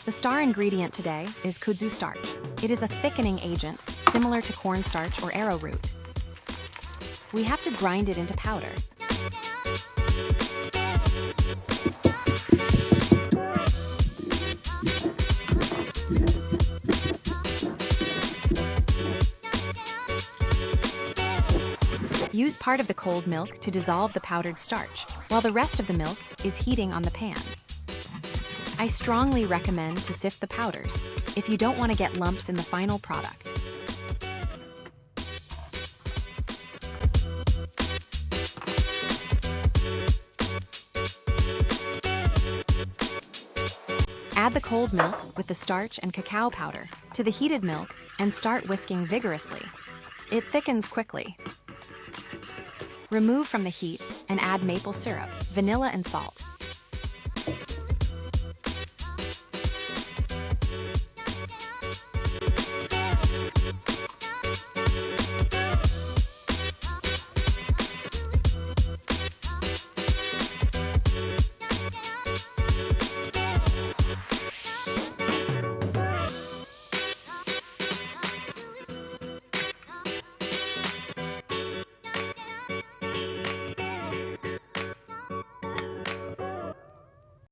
The star ingredient today is kudzu starch. It is a thickening agent, similar to cornstarch or arrowroot. We have to grind it into powder. Use part of the cold milk to dissolve the powdered starch, while the rest of the milk is heating on the pan. I strongly recommend to sift the powders if you don't want to get lumps in the final product. Add the cold milk with the starch and cacao powder to the heated milk and start whisking vigorously. It thickens quickly. Remove from the heat and add maple syrup, vanilla, and salt.